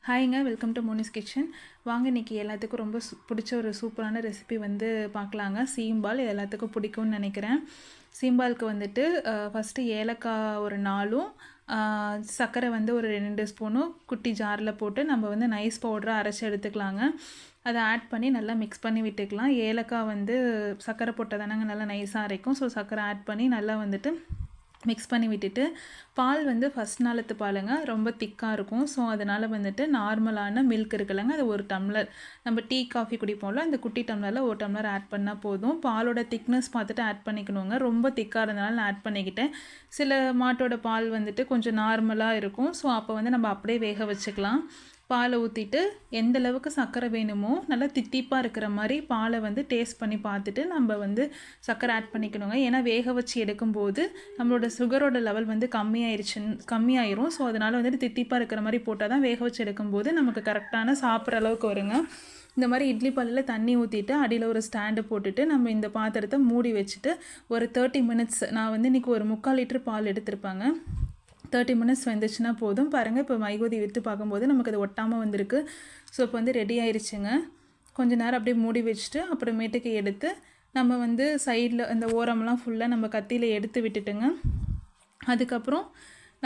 ஹாய்ங்க, welcome to Monis kitchen. வாங்க இன்றைக்கி எல்லாத்துக்கும் ரொம்ப பிடிச்ச ஒரு சூப்பரான ரெசிபி வந்து பார்க்கலாங்க. சீம்பால் இது எல்லாத்துக்கும் பிடிக்கும்னு நினைக்கிறேன். சீம்பாலுக்கு வந்துட்டு ஃபஸ்ட்டு ஏலக்காய் ஒரு 4ம் சர்க்கரை வந்து ஒரு 2 ஸ்பூனும் குட்டி ஜாரில் போட்டு நம்ம வந்து நைஸ் பவுடராக அரைச்சி எடுத்துக்கலாங்க. அதை ஆட் பண்ணி நல்லா மிக்ஸ் பண்ணி விட்டுக்கலாம். ஏலக்காய் வந்து சர்க்கரை போட்டால் தானங்க நல்லா நைஸாக அரைக்கும். ஸோ சர்க்கரை ஆட் பண்ணி நல்லா வந்துட்டு மிக்ஸ் பண்ணி விட்டுட்டு, பால் வந்து ஃபஸ்ட் நாளத்து பாலுங்க, ரொம்ப திக்காக இருக்கும். ஸோ அதனால் வந்துட்டு நார்மலான மில்க் இருக்குல்லங்க, அது 1 டம்ளர் நம்ம டீ காஃபி குடிப்போம்ல, அந்த குட்டி டம்ளரில் 1 டம்ளர் ஆட் பண்ணால் போதும். பாலோட திக்னஸ் பார்த்துட்டு ஆட் பண்ணிக்கணுங்க. ரொம்ப திக்காக இருந்தனால நான் ஆட் பண்ணிக்கிட்டேன். சில மாட்டோட பால் வந்துட்டு கொஞ்சம் நார்மலாக இருக்கும். ஸோ அப்போ வந்து நம்ம அப்படியே வேக வச்சுக்கலாம். பாலை ஊற்றிட்டு எந்த அளவுக்கு சர்க்கரை வேணுமோ நல்லா தித்திப்பாக இருக்கிற மாதிரி பாலை வந்து டேஸ்ட் பண்ணி பார்த்துட்டு நம்ம வந்து சர்க்கரை ஆட் பண்ணிக்கணுங்க. ஏன்னா வேக வச்சு எடுக்கும்போது நம்மளோட சுகரோட லெவல் வந்து கம்மியாயிரும். ஸோ அதனால் வந்துட்டு தித்திப்பாக இருக்கிற மாதிரி போட்டால் தான் வேக வச்சு எடுக்கும்போது நமக்கு கரெக்டான சாப்பிட்ற அளவுக்கு வருங்க. இந்த மாதிரி இட்லி பாலில் தண்ணி ஊற்றிட்டு அடியில் ஒரு ஸ்டாண்டு போட்டுட்டு நம்ம இந்த பாத்திரத்தை மூடி வச்சுட்டு ஒரு 30 மினிட்ஸ், நான் வந்து இன்றைக்கி ஒரு 3/4 லிட்டர் பால் எடுத்திருப்பாங்க. 30 மினிட்ஸ் வந்துச்சுன்னா போதும். பாருங்கள், இப்போ மைகோதி விட்டு பார்க்கும்போது நமக்கு அது ஒட்டாமல் வந்திருக்கு. ஸோ இப்போ வந்து ரெடி ஆயிடுச்சுங்க. கொஞ்சம் நேரம் அப்படியே மூடி வச்சுட்டு அப்புறமேட்டுக்கு எடுத்து நம்ம வந்து சைடில் அந்த ஓரமெல்லாம் ஃபுல்லாக நம்ம கத்தியில் எடுத்து விட்டுட்டுங்க. அதுக்கப்புறம்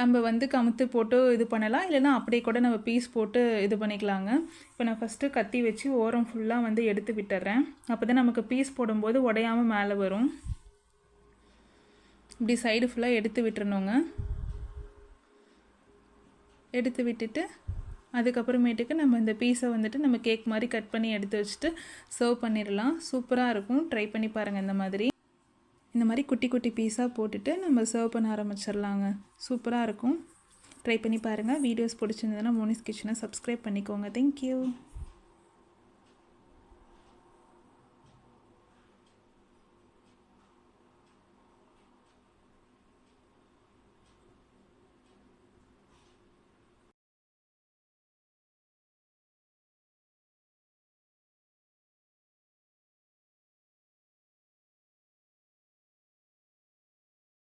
நம்ம வந்து கமுத்து போட்டு இது பண்ணலாம், இல்லைனா அப்படியே கூட நம்ம பீஸ் போட்டு இது பண்ணிக்கலாங்க. இப்போ நான் ஃபஸ்ட்டு கத்தி வச்சு ஓரம் ஃபுல்லாக வந்து எடுத்து விட்டுறேன். அப்போ தான் நமக்கு பீஸ் போடும்போது உடையாமல் மேலே வரும். இப்படி சைடு ஃபுல்லாக எடுத்து விட்டுறணுங்க. எடுத்து விட்டுட்டு அதுக்கப்புறமேட்டுக்கு நம்ம இந்த பீஸை வந்துட்டு நம்ம கேக் மாதிரி கட் பண்ணி எடுத்து வச்சுட்டு சர்வ் பண்ணிடலாம். சூப்பராக இருக்கும். ட்ரை பண்ணி பாருங்கள். இந்த மாதிரி குட்டி குட்டி பீஸாக போட்டுட்டு நம்ம சர்வ் பண்ண ஆரம்பிச்சிடலாங்க. சூப்பராக இருக்கும். ட்ரை பண்ணி பாருங்கள். வீடியோஸ் பிடிச்சிருந்ததுன்னா மோனிஸ் கிச்சனை சப்ஸ்கிரைப் பண்ணிக்கோங்க. தேங்க்யூ.